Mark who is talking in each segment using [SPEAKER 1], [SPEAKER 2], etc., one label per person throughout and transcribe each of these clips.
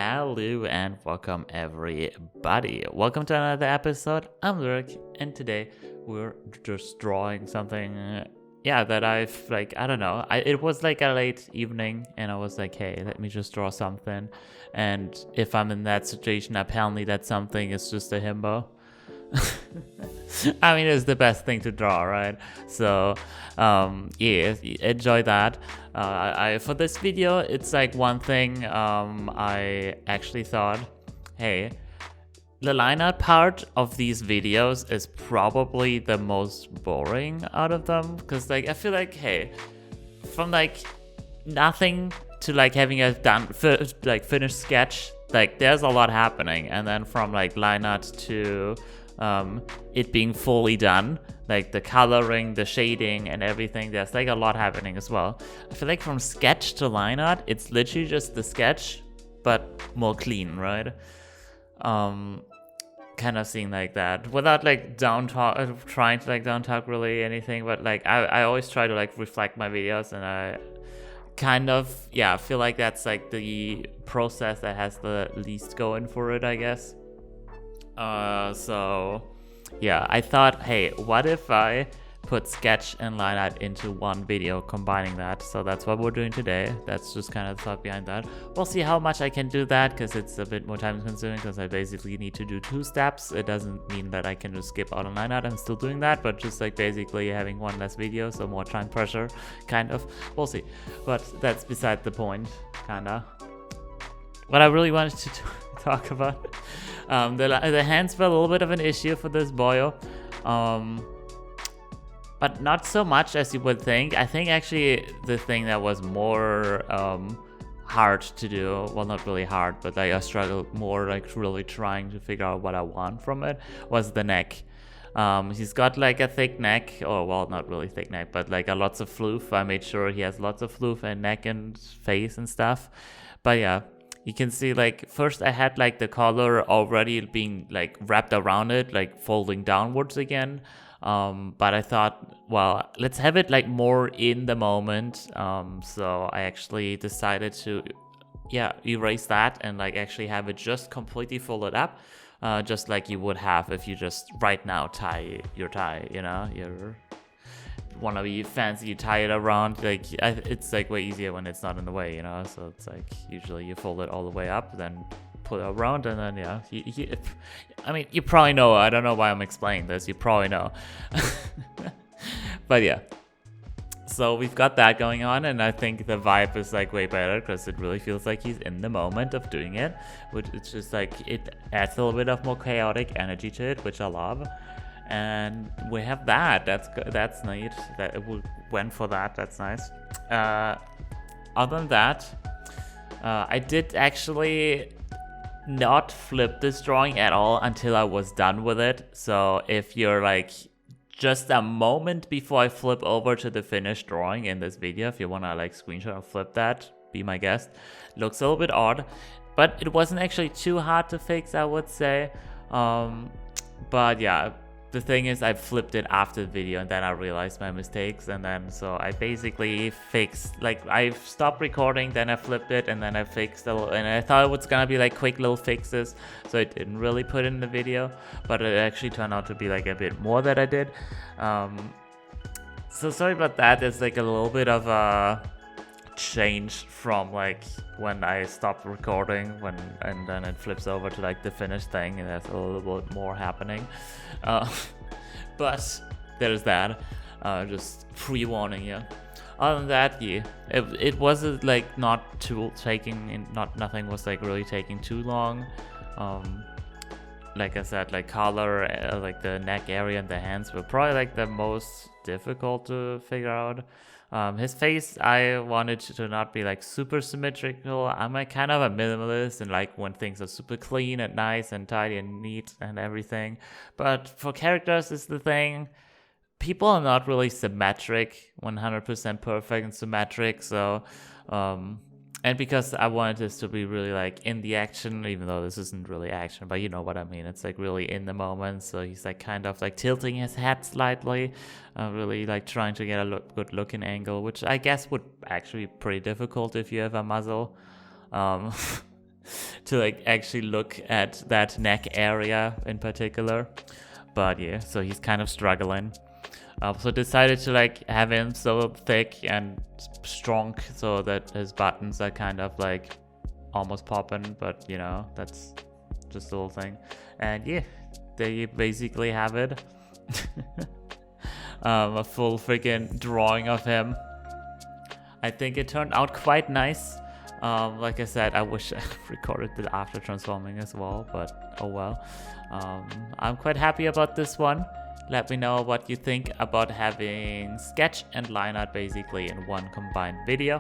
[SPEAKER 1] Hello and welcome everybody. Welcome to another episode. I'm LUHRAK and today we're just drawing something that I've I don't know. It was like a late evening and I was like, hey, let me just draw something. And if I'm in that situation, apparently that something is just a himbo. I mean, it's the best thing to draw, right? So enjoy that. For this video, it's like one thing I actually thought, hey, the Lineart part of these videos is probably the most boring out of them, because I feel like, hey, from nothing to having a finished sketch, there's a lot happening, and then from Lineart to it being fully done, the coloring, the shading and everything, there's a lot happening as well. I feel like from sketch to Lineart, it's literally just the sketch but more clean, right? Kind of seeing that without trying to down talk really anything, but I always try to reflect my videos, and I kind of feel like that's the process that has the least going for it, I guess. So I thought, hey, what if I put sketch and Lineart into one video, combining that? So that's what we're doing today. That's just kind of the thought behind that. We'll see how much I can do that, because it's a bit more time consuming, because I basically need to do 2 steps. It doesn't mean that I can just skip out on Lineart. I'm still doing that, but just basically having one less video, so more time pressure, kind of. We'll see. But that's beside the point, kinda. What I really wanted to talk about, the hands were a little bit of an issue for this boyo, but not so much as you would think. I think actually the thing that was more hard to do, well, not really hard, but I struggled more really trying to figure out what I want from it, was the neck. He's got a thick neck, or well, not really thick neck, but a lots of floof. I made sure he has lots of floof and neck and face and stuff. But yeah, you can see first I had the collar already being wrapped around it, folding downwards again. But I thought, well, let's have it more in the moment. So I actually decided to erase that and actually have it just completely folded up, just like you would have if you just right now tie your tie, you know, your wanna be fancy, you tie it around, it's way easier when it's not in the way, you know. So it's usually you fold it all the way up, then put it around, and then I mean, you probably know. I don't know why I'm explaining this, you probably know. But yeah, so we've got that going on, and I think the vibe is way better, because it really feels like he's in the moment of doing it, which it's just it adds a little bit of more chaotic energy to it, which I love. And we have that. That's neat. That we went for that. That's nice. Other than that, I did actually not flip this drawing at all until I was done with it. So if you're just a moment before I flip over to the finished drawing in this video, if you wanna screenshot or flip that, be my guest. Looks a little bit odd, but it wasn't actually too hard to fix, I would say. But yeah. The thing is, I flipped it after the video, and then I realized my mistakes, and then so I basically fixed, I stopped recording, then I flipped it, and then I fixed a little, and I thought it was gonna be quick little fixes, so I didn't really put it in the video, but it actually turned out to be a bit more that I did. So sorry about that. It's a little bit of a change from when I stopped recording, and then it flips over to the finished thing, and there's a little bit more happening. But there's that. Just pre-warning you. Other than that, it wasn't not too taking, nothing was really taking too long. Like I said, color, the neck area and the hands were probably the most difficult to figure out. His face, I wanted to not be super symmetrical. I'm kind of a minimalist, and when things are super clean and nice and tidy and neat and everything. But for characters is the thing, people are not really symmetric, 100% perfect and symmetric. So and because I wanted this to be really in the action, even though this isn't really action, but you know what I mean, it's really in the moment. So he's kind of tilting his head slightly, really trying to get a good looking angle, which I guess would actually be pretty difficult if you have a muzzle. to like actually look at that neck area in particular. But yeah, so he's kind of struggling. So decided to like have him so thick and strong so that his buttons are kind of like almost popping, but you know, that's just a little thing. And yeah, there you basically have it. A full freaking drawing of him. I think it turned out quite nice. Like I said, I wish I recorded it after transforming as well, but oh well. I'm quite happy about this one. Let me know what you think about having sketch and line art basically in one combined video.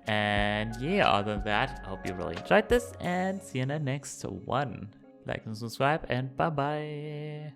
[SPEAKER 1] And yeah, other than that, I hope you really enjoyed this and see you in the next one. Like and subscribe and bye bye.